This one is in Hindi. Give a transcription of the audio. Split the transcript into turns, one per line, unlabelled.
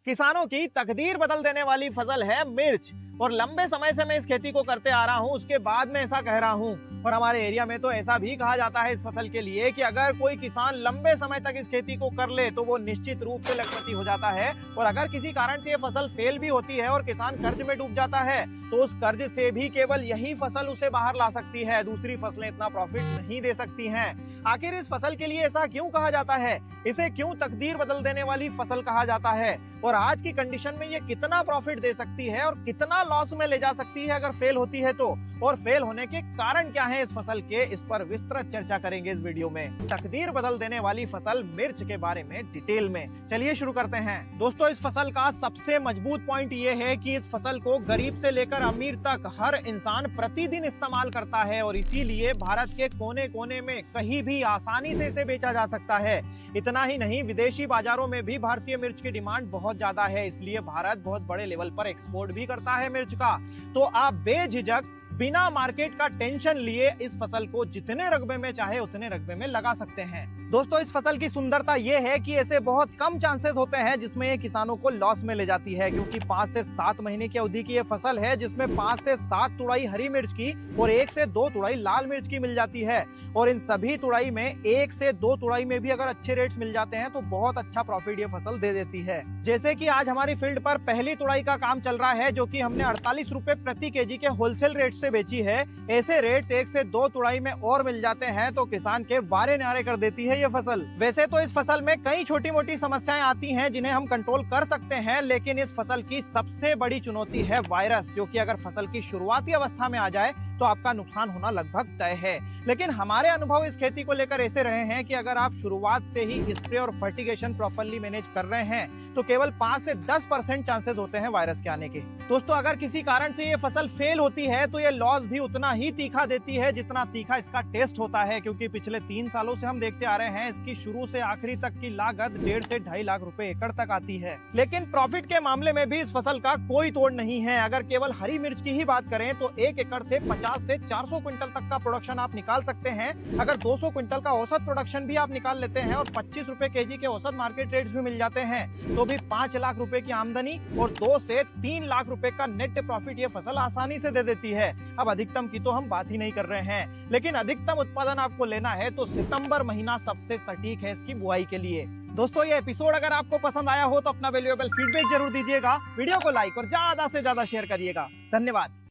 किसानों की तकदीर बदल देने वाली फसल है मिर्च। और लंबे समय से मैं इस खेती को करते आ रहा हूं, उसके बाद में ऐसा कह रहा हूं। और हमारे एरिया में तो ऐसा भी कहा जाता है इस फसल के लिए कि अगर कोई किसान लंबे समय तक इस खेती को कर ले तो वो निश्चित रूप से लखपति हो जाता है। और अगर किसी कारण से ये फसल फेल भी होती है और किसान कर्ज में डूब जाता है तो उस कर्ज से भी केवल यही फसल उसे बाहर ला सकती है, दूसरी फसलें इतना प्रॉफिट नहीं दे सकती हैं। आखिर इस फसल के लिए ऐसा क्यों कहा जाता है? इसे क्यों तकदीर बदल देने वाली फसल कहा जाता है? और आज की कंडीशन में ये कितना प्रॉफिट दे सकती है और कितना लॉस में ले जा सकती है अगर फेल होती है तो? और फेल होने के कारण क्या है इस फसल के, इस पर विस्तृत चर्चा करेंगे इस वीडियो में। तकदीर बदल देने वाली फसल मिर्च के बारे में डिटेल में चलिए शुरू करते हैं। दोस्तों, इस फसल का सबसे मजबूत पॉइंट ये है कि इस फसल को गरीब से लेकर अमीर तक हर इंसान प्रतिदिन इस्तेमाल करता है और इसीलिए भारत के कोने कोने में कहीं भी आसानी से इसे बेचा जा सकता है। इतना ही नहीं, विदेशी बाजारों में भी भारतीय मिर्च की डिमांड बहुत ज्यादा है, इसलिए भारत बहुत बड़े लेवल पर एक्सपोर्ट भी करता है मिर्च का। तो आप बेझिझक बिना मार्केट का टेंशन लिए इस फसल को जितने रकबे में चाहे उतने रकबे में लगा सकते हैं। दोस्तों, इस फसल की सुंदरता यह है कि ऐसे बहुत कम चांसेस होते हैं जिसमें ये किसानों को लॉस में ले जाती है, क्योंकि 5 से 7 महीने की अवधि की ये फसल है जिसमें 5 से 7 तुड़ाई हरी मिर्च की और 1 से 2 तुड़ाई लाल मिर्च की मिल जाती है। और इन सभी तुड़ाई में 1 से 2 तुड़ाई में भी अगर अच्छे रेट्स मिल जाते हैं तो बहुत अच्छा प्रॉफिट ये फसल दे देती है। जैसे कि आज हमारी फील्ड पर पहली तुड़ाई का काम चल रहा है जो कि हमने 48 रुपए प्रति केजी के होलसेल रेट से बेची है। ऐसे रेट्स 1 से 2 तुड़ाई में और मिल जाते हैं तो किसान के वारे न्यारे कर देती है ये फसल। वैसे तो इस फसल में कई छोटी मोटी समस्याएं आती हैं जिन्हें हम कंट्रोल कर सकते हैं, लेकिन इस फसल की सबसे बड़ी चुनौती है वायरस, जो कि अगर फसल की शुरुआती अवस्था में आ जाए तो आपका नुकसान होना लगभग तय है। लेकिन हमारे अनुभव इस खेती को लेकर ऐसे रहे हैं कि अगर आप शुरुआत से ही स्प्रे और फर्टिगेशन प्रॉपर्ली मैनेज कर रहे हैं तो केवल 5 से 10% चांसेस होते हैं वायरस के आने के। दोस्तों, अगर किसी कारण से ये फसल फेल होती है तो ये लॉस भी उतना ही तीखा देती है जितना तीखा इसका टेस्ट होता है, क्योंकि पिछले 3 सालों से हम देखते आ रहे हैं इसकी शुरू से आखिरी तक की लागत 1.5 से 2.5 लाख रुपए एकड़ तक आती है। लेकिन प्रॉफिट के मामले में भी इस फसल का कोई तोड़ नहीं है। अगर केवल हरी मिर्च की ही बात करें तो 1 एकड़ से 50 से 400 क्विंटल तक का प्रोडक्शन आप निकाल सकते हैं। अगर 200 क्विंटल का औसत प्रोडक्शन भी आप निकाल लेते हैं और 25 रुपए केजी के औसत मार्केट रेट्स भी मिल जाते हैं तो भी 5 लाख रुपए की आमदनी और 2 से 3 लाख रुपए का नेट प्रॉफिट ये फसल आसानी से दे देती है। अब अधिकतम की तो हम बात ही नहीं कर रहे हैं, लेकिन अधिकतम उत्पादन आपको लेना है तो सितंबर महीना सबसे सटीक है इसकी बुआई के लिए। दोस्तों, ये एपिसोड अगर आपको पसंद आया हो तो अपना वैल्यूएबल फीडबैक जरूर दीजिएगा, वीडियो को लाइक और ज्यादा से ज्यादा शेयर करिएगा। धन्यवाद।